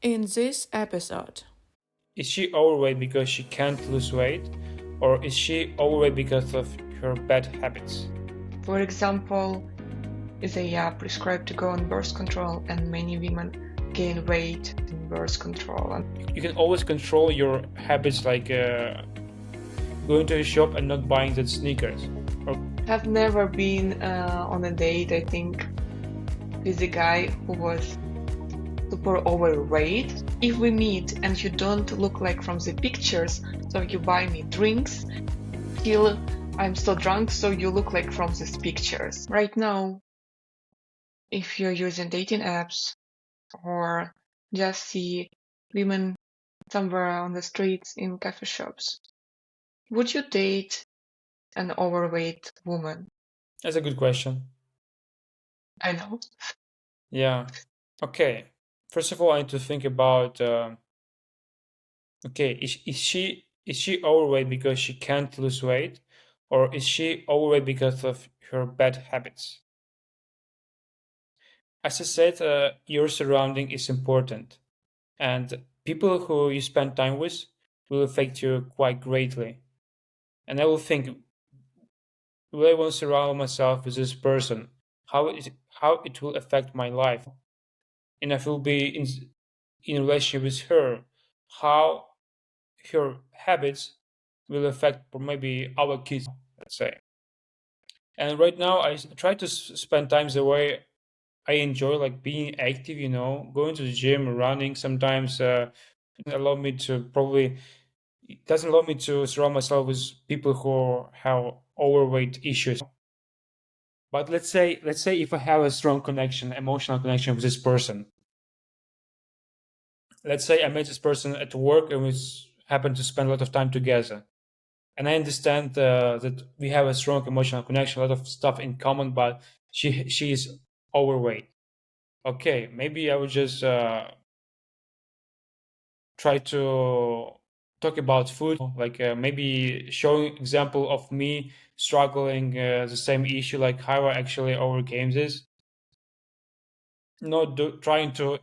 In this episode, Is she overweight because she can't lose weight? Or is she overweight because of her bad habits? For example, they are prescribed to go on birth control, and many women gain weight in birth control. You can always control your habits, like going to a shop and not buying the sneakers. Or I've never been on a date, I think, with a guy who was super overweight. If we meet and you don't look like from the pictures, so you buy me drinks, till I'm so drunk, so you look like from these pictures. Right now, if you're using dating apps or just see women somewhere on the streets in coffee shops, would you date an overweight woman? that's a good question. I know. Yeah. Okay. First of all, I need to think about. Okay, is she overweight because she can't lose weight, or is she overweight because of her bad habits? As I said, your surrounding is important, and people who you spend time with will affect you quite greatly. And I will think, will I want to surround myself with this person? How it will affect my life? And if I will be in a relationship with her, how her habits will affect maybe our kids, let's say. And right now, I try to spend time the way I enjoy, like being active, going to the gym, running. Sometimes allow me to probably it doesn't allow me to surround myself with people who have overweight issues. But let's say if I have a strong connection, emotional connection with this person. Let's say I met this person at work and we happen to spend a lot of time together. And I understand that we have a strong emotional connection, a lot of stuff in common, but she is overweight. Okay, maybe I would just try to talk about food, like maybe showing example of me struggling the same issue, like how I actually overcame this. Not trying to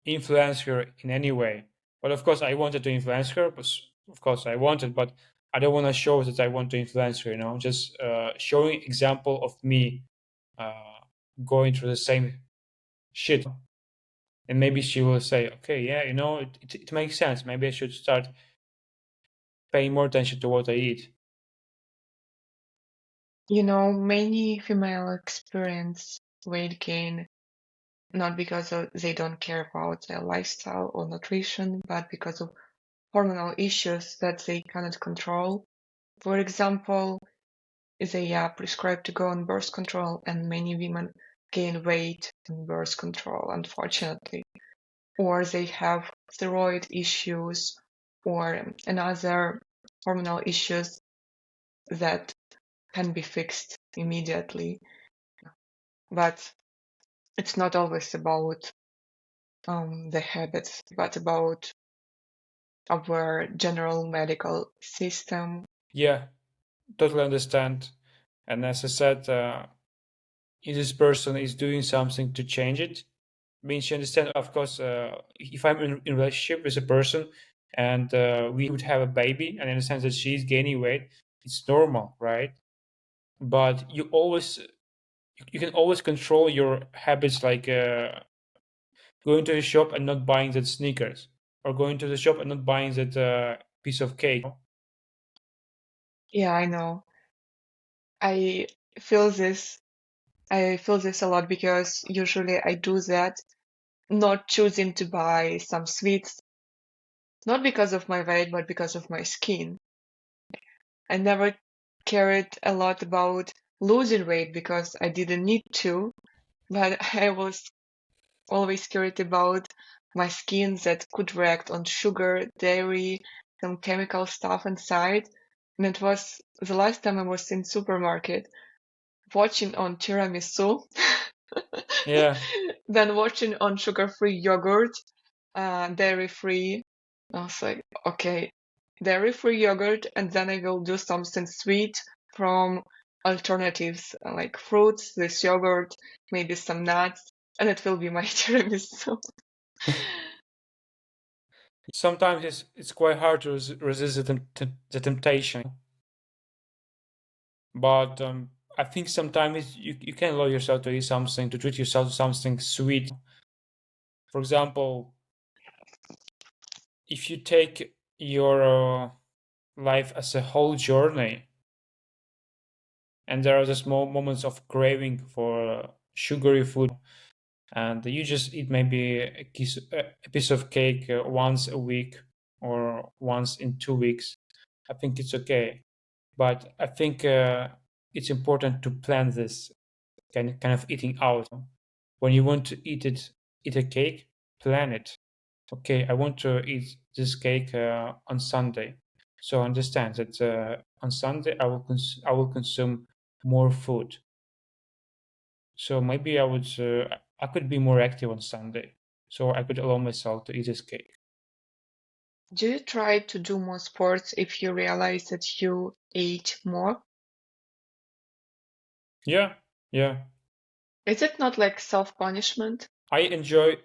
influence her in any way. But of course, I wanted to influence her. But of course, I wanted, but I don't want to show that I want to influence her. Just showing example of me uh, going through the same shit, and maybe she will say, "Okay, yeah, it makes sense. Maybe I should start paying more attention to what I eat." Many female experience weight gain not because they don't care about their lifestyle or nutrition, but because of hormonal issues that they cannot control. For example, they are prescribed to go on birth control, and many women gain weight in birth control, unfortunately. Or they have thyroid issues or another hormonal issues that can be fixed immediately. But it's not always about the habits, but about our general medical system. Yeah, totally understand. And as I said, if this person is doing something to change it, means you understand. Of course, if I'm in relationship with a person and we would have a baby, and I understand that she's gaining weight, it's normal, right? But you can always control your habits, like going to the shop and not buying that sneakers, or going to the shop and not buying that piece of cake. Yeah, I know. I feel this. I feel this a lot because usually I do that, not choosing to buy some sweets, not because of my weight, but because of my skin. I never cared a lot about losing weight because I didn't need to, but I was always cared about my skin that could react on sugar, dairy, some chemical stuff inside. And it was the last time I was in supermarket watching on tiramisu, Yeah, then watching on sugar-free yogurt, dairy-free. I was like, okay, dairy-free yogurt, and then I will do something sweet from alternatives like fruits, this yogurt, maybe some nuts, and it will be my tiramisu. Sometimes it's quite hard to resist the temptation, but I think sometimes you can allow yourself to eat something, to treat yourself to something sweet. For example, if you take your life as a whole journey, and there are the small moments of craving for sugary food, and you just eat maybe a piece of cake once a week or once in 2 weeks, I think it's okay. But I think it's important to plan this kind of eating out. When you want to eat a cake, plan it. Okay, I want to eat this cake on Sunday, so understand that on Sunday I will consume more food. So maybe I could be more active on Sunday, so I could allow myself to eat this cake. Do you try to do more sports if you realize that you ate more? Yeah, yeah. Is it not like self-punishment? I enjoy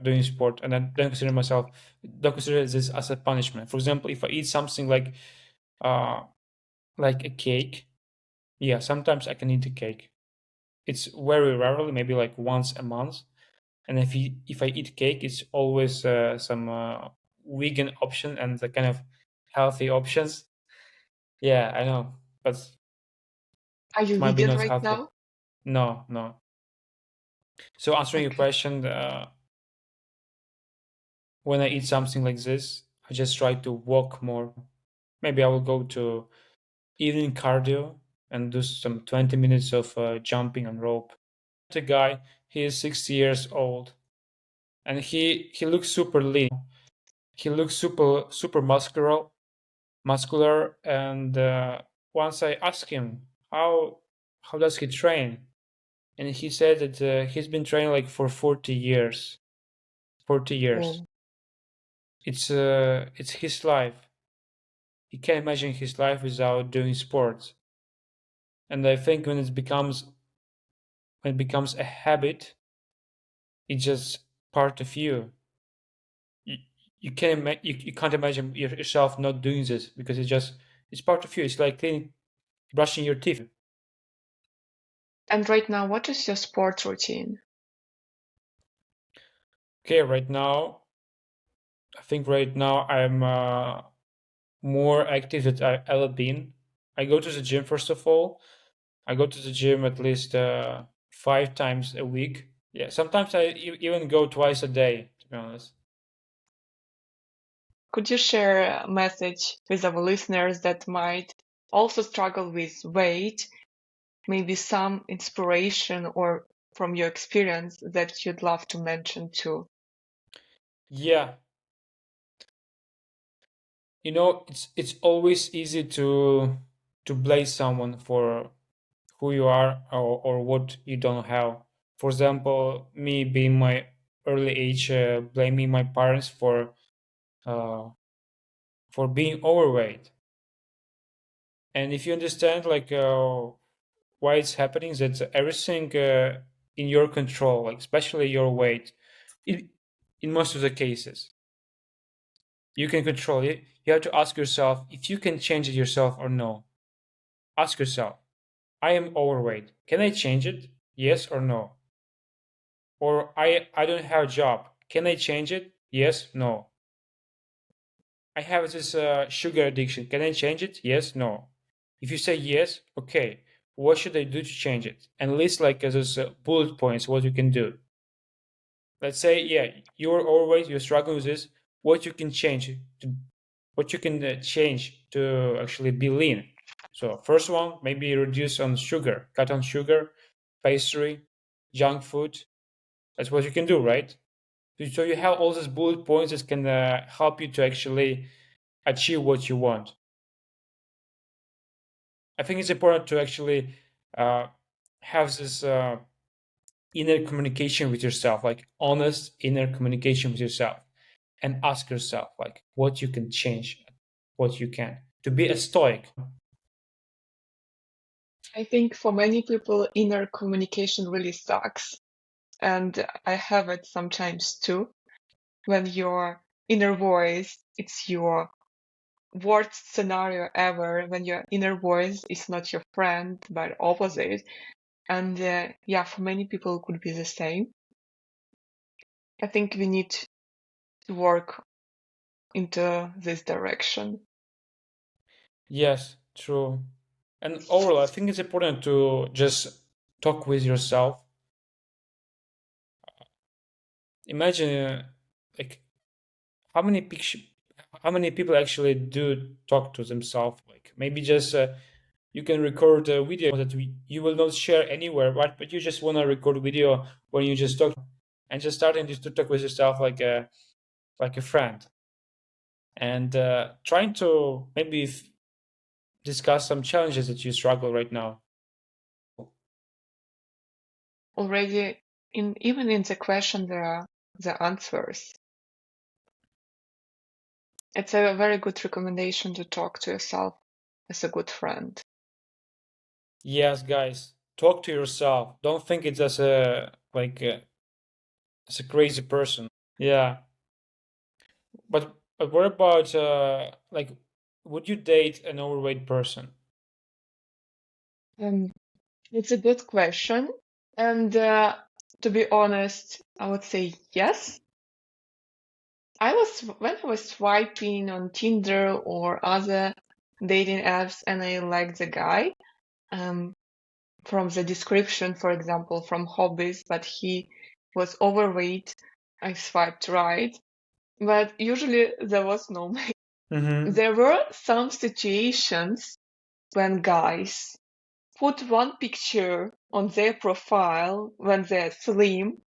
doing sport, and then don't consider this as a punishment. For example, if I eat something uh like a cake, yeah, sometimes I can eat a cake. It's very rarely, maybe like once a month. And if I eat cake, it's always some vegan option and the kind of healthy options. Yeah, I know, but Are it you might be vegan not right healthy. now? No, no. So answering your Okay. question, when I eat something like this, I just try to walk more. Maybe I will go to evening cardio and do some 20 minutes of jumping on rope. The guy, he is 60 years old, and he looks super lean. He looks super muscular. And once I asked him how does he train, and he said that he's been training like for 40 years. 40 years. Oh. It's his life. He can't imagine his life without doing sports. And I think when it becomes a habit, it's just part of you. You, you can't imagine yourself not doing this because it's part of you. It's like brushing your teeth. And right now, what is your sports routine? Okay, I think right now I'm more active than I've ever been. I go to the gym first of all. I go to the gym at least 5 times a week. Yeah, sometimes I even go twice a day, to be honest. Could you share a message with our listeners that might also struggle with weight, maybe some inspiration or from your experience that you'd love to mention too? Yeah, it's always easy to blame someone for who you are or what you don't have. For example, me being my early age, blaming my parents uh, for being overweight. And if you understand like why it's happening, that everything in your control, like especially your weight, in, in most of the cases, you can control it. You have to ask yourself if you can change it yourself or no. Ask yourself, I am overweight. Can I change it? Yes or no? Or I don't have a job. Can I change it? Yes, no. I have this sugar addiction. Can I change it? Yes, no. If you say yes, okay. What should I do to change it? And list like those bullet points what you can do. Let's say, yeah, you're overweight, you're struggling with this. What you can change to, what you can change to actually be lean. So first one, maybe reduce on sugar, cut on sugar, pastry, junk food. That's what you can do, right? So you have all these bullet points that can help you to actually achieve what you want. I think it's important to actually uh, have this inner communication with yourself, like honest inner communication with yourself, and ask yourself like what you can change, what you can. To be a stoic. I think for many people, inner communication really sucks. And I have it sometimes too, when you're inner voice. It's your worst scenario ever when your inner voice is not your friend, but opposite. And yeah, for many people, it could be the same. I think we need to work into this direction. Yes, true. And overall, I think it's important to just talk with yourself. Imagine, like, how many people actually do talk to themselves? Like, maybe just you can record a video that you will not share anywhere, right? But you just want to record a video when you just talk and just starting just to talk with yourself like a friend, and trying to maybe discuss some challenges that you struggle right now. Already, even in the question, there are the answers. It's a very good recommendation to talk to yourself as a good friend. Yes, guys, talk to yourself. Don't think it's as a as a crazy person. Yeah, but what about like, would you date an overweight person? It's a good question. And to be honest, I would say yes. When I was swiping on Tinder or other dating apps and I liked the guy, from the description, for example, from hobbies, but he was overweight, I swiped right. But usually there was no match. Mm-hmm. There were some situations when guys put one picture on their profile when they're slim,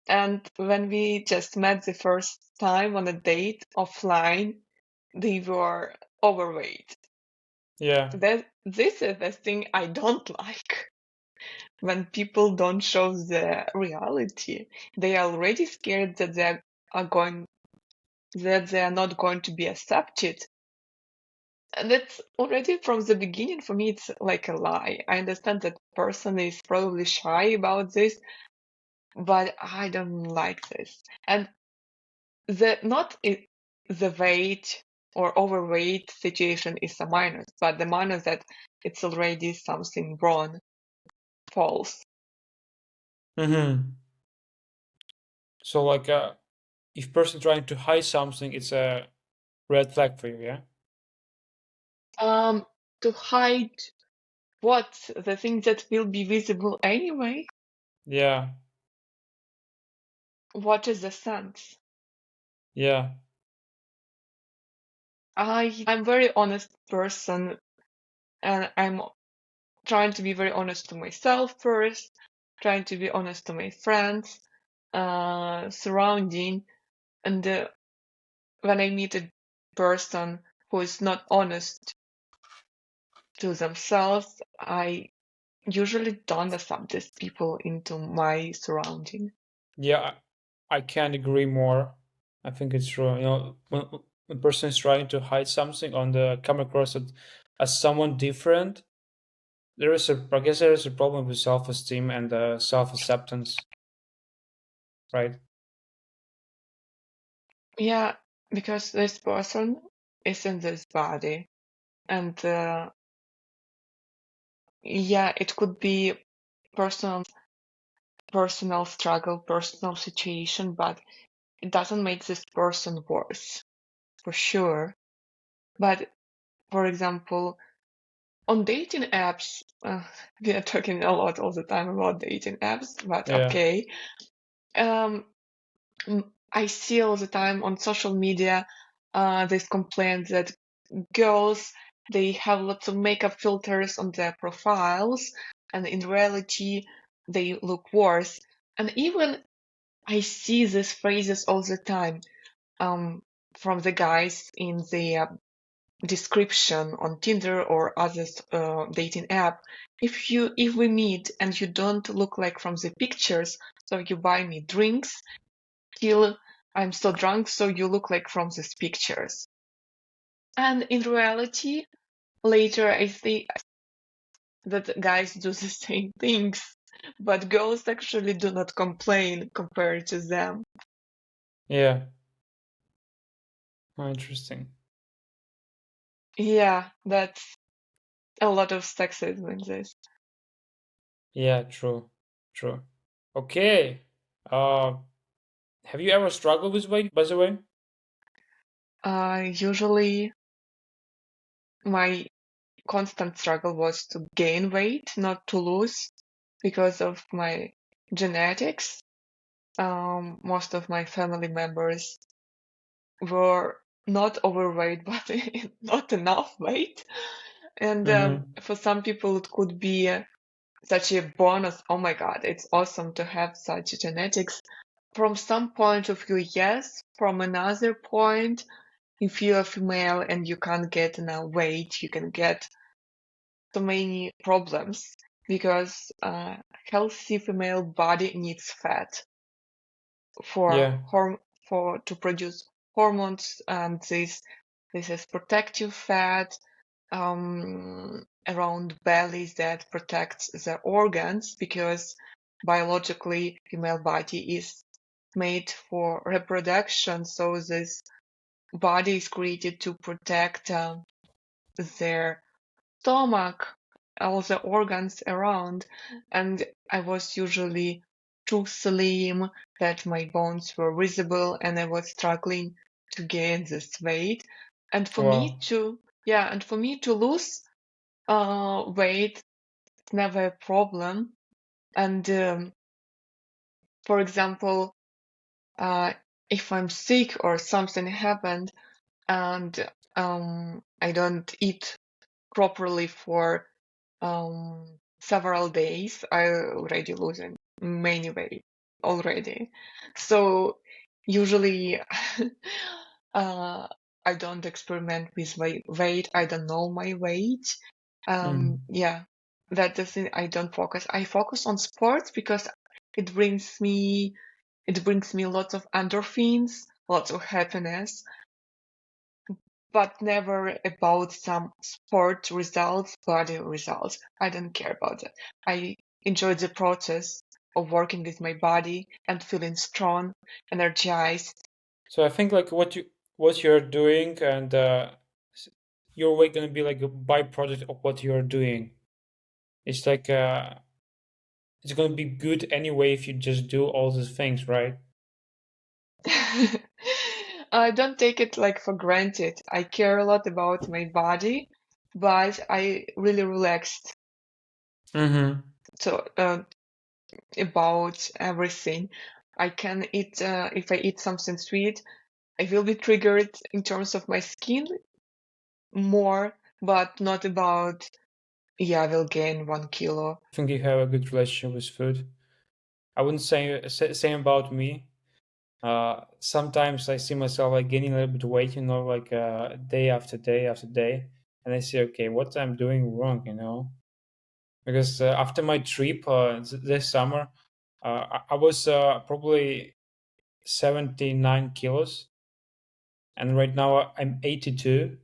and when we just met the first time on a date offline, they were overweight. Yeah. This is the thing I don't like. When people don't show the reality, they are already scared that they are not going to be accepted. And that's already from the beginning, for me, it's like a lie. I understand that person is probably shy about this, but I don't like this. And the weight or overweight situation is a minus, but the minus that it's already something wrong, false. Mm-hmm. So like if person trying to hide something, it's a red flag for you, yeah? To hide what? The thing that will be visible anyway? Yeah. What is the sense? Yeah. I'm very honest person, and I'm trying to be very honest to myself first, trying to be honest to my friends, surrounding, and when I meet a person who is not honest to themselves, I usually don't accept these people into my surrounding. Yeah, I can't agree more. I think it's true. You know, when a person is trying to hide something on the come across it as someone different, I guess there is a problem with self-esteem and self-acceptance, right? Yeah, because this person is in this body, and yeah, it could be personal struggle, personal situation, but it doesn't make this person worse, for sure. But for example, on dating apps, we are talking a lot all the time about dating apps, but Yeah. okay. Um, I see all the time on social media this complaint that girls, they have lots of makeup filters on their profiles, and in reality, they look worse. And even I see these phrases all the time from the guys in the description on Tinder or other dating app. If we meet and you don't look like from the pictures, so you buy me drinks till I'm so drunk, so you look like from these pictures. And in reality, later I see that guys do the same things, but girls actually do not complain compared to them. Yeah. Oh, interesting. Yeah, that's a lot of sexism in this. Yeah, true. True. Okay. Have you ever struggled with weight, by the way? Usually my constant struggle was to gain weight, not to lose, because of my genetics. Most of my family members were not overweight, but not enough weight. And Mm-hmm. for some people, it could be such a bonus. Oh my God, it's awesome to have such genetics. From some point of view, yes. From another point, if you're a female and you can't get enough weight, you can get so many problems because healthy female body needs fat for Yeah. to produce hormones, and this is protective fat around bellies that protects the organs, because biologically female body is made for reproduction, so this body is created to protect their stomach, all the organs around, and I was usually too slim that my bones were visible, and I was struggling to gain this weight. And for me Wow. to, yeah, and for me to lose weight, it's never a problem. And for example, uh, if I'm sick or something happened and I don't eat properly for several days, I already losing many weight already. So usually I don't experiment with my weight. I don't know my weight. Mm. Yeah, that doesn't. I don't focus. I focus on sports because it brings me lots of endorphins, lots of happiness, but never about some sport results, body results. I don't care about that. I enjoy the process of working with my body and feeling strong, energized. So I think like what you're doing and s- your weight gonna be like a byproduct of what you're doing. It's like it's gonna be good anyway if you just do all these things, right? I don't take it like for granted. I care a lot about my body, but I really relaxed Mm-hmm. to about everything. I can eat if I eat something sweet, I will be triggered in terms of my skin more, but not about, yeah, I will gain 1 kilo. I think you have a good relationship with food. I wouldn't say same about me. Sometimes I see myself like gaining a little bit of weight, like day after day after day, and I say, okay, what I'm doing wrong. Because after my trip this summer, I was probably 79 kilos, and right now I'm 82.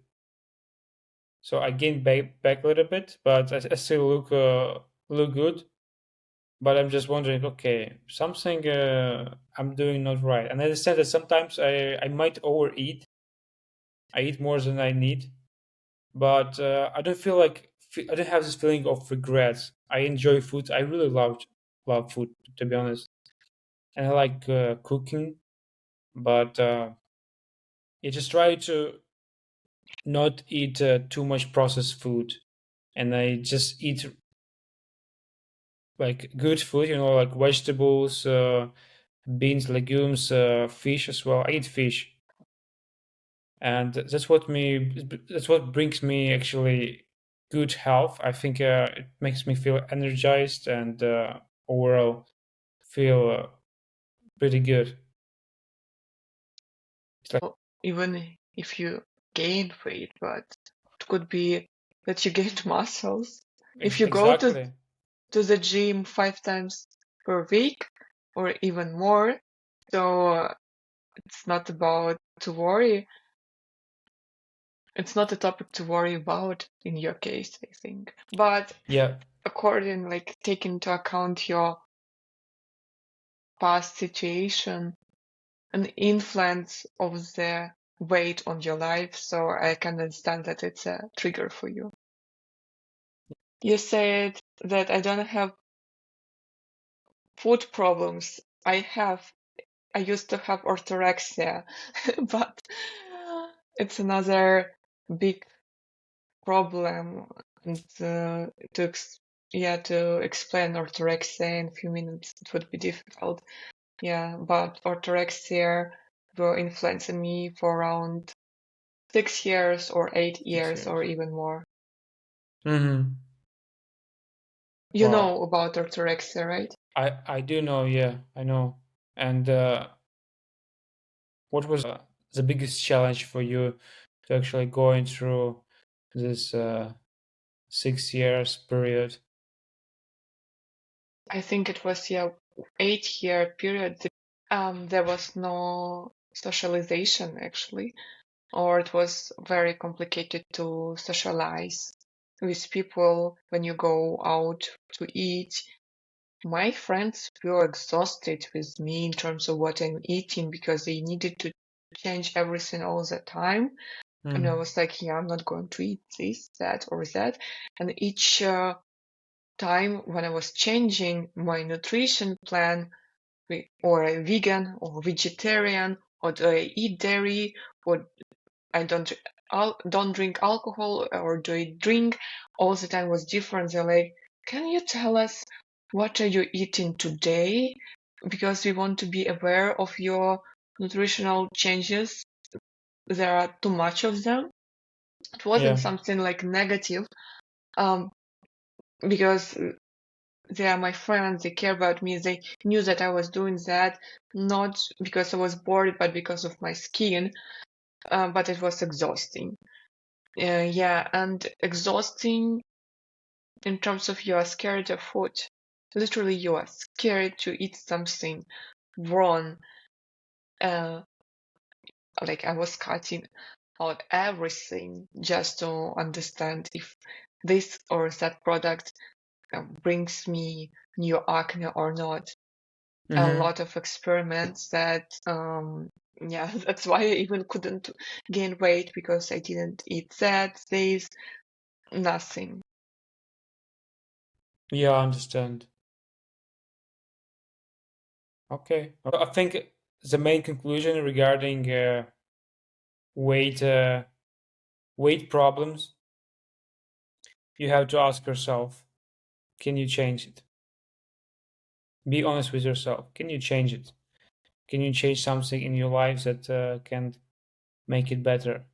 So I gained back a little bit, but I still look good. But I'm just wondering, okay, something I'm doing not right. And I understand that sometimes I might overeat. I eat more than I need, but I don't feel like I don't have this feeling of regret. I enjoy food. I really love food, to be honest, and I like cooking. But you just try to not eat too much processed food, and I just eat like good food. Like vegetables, beans, legumes, fish as well. I eat fish, and that's what brings me actually good health. I think it makes me feel energized and overall feel pretty good. It's like Even if you gain weight, but it could be that you gained muscles. If you go exactly. to the gym 5 times per week or even more, so it's not about to worry. It's not a topic to worry about in your case, I think. But Yeah. according, like, take into account your past situation, an influence of the weight on your life, so I can understand that it's a trigger for you. You said that I don't have food problems. I used to have orthorexia, but it's another big problem. And to explain orthorexia in a few minutes, it would be difficult. Yeah, but orthorexia were influencing me for around 6 years or 8 years or even more. Mm-hmm. You Wow. know about orthorexia, right? I do know, yeah, I know. And what was the biggest challenge for you to actually going through this 6 years period? I think it was 8-year period. There was no socialization actually, or it was very complicated to socialize with people when you go out to eat. My friends were exhausted with me in terms of what I'm eating because they needed to change everything all the time. And I was like, yeah, I'm not going to eat this, that, or that. And each time when I was changing my nutrition plan, or a vegan or vegetarian, or do I eat dairy, or I don't drink alcohol, or do I drink, all the time was different. They're like, can you tell us what are you eating today? Because we want to be aware of your nutritional changes. There are too much of them. It wasn't something like negative, because they are my friends, they care about me, they knew that I was doing that, not because I was bored, but because of my skin, but it was exhausting. And exhausting in terms of you are scared of food. Literally, you are scared to eat something wrong. Like I was cutting out everything just to understand if this or that product brings me new acne or not. A lot of experiments that, that's why I even couldn't gain weight, because I didn't eat that, this, nothing. Yeah, I understand. Okay. I think the main conclusion regarding weight problems, you have to ask yourself, can you change it? Be honest with yourself. Can you change it? Can you change something in your life that can make it better?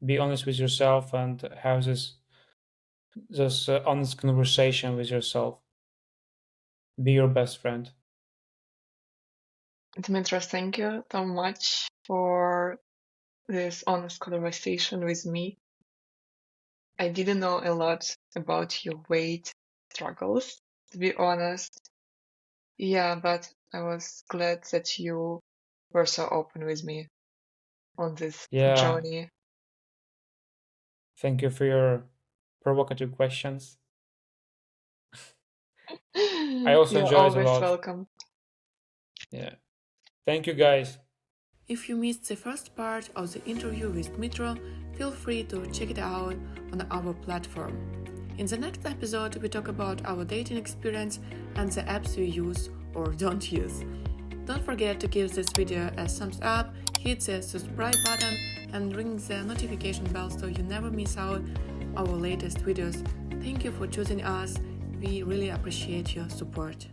Be honest with yourself and have this honest conversation with yourself. Be your best friend. Dmytro, thank you so much for this honest conversation with me. I didn't know a lot about your weight struggles, to be honest. Yeah, but I was glad that you were so open with me on this Yeah. journey. Thank you for your provocative questions. I also You're enjoy it a always lot. welcome. Yeah. Thank you, guys. If you missed the first part of the interview with Dmytro, feel free to check it out on our platform. In the next episode, we talk about our dating experience and the apps we use or don't use. Don't forget to give this video a thumbs up, hit the subscribe button, and ring the notification bell so you never miss out our latest videos. Thank you for choosing us. We really appreciate your support.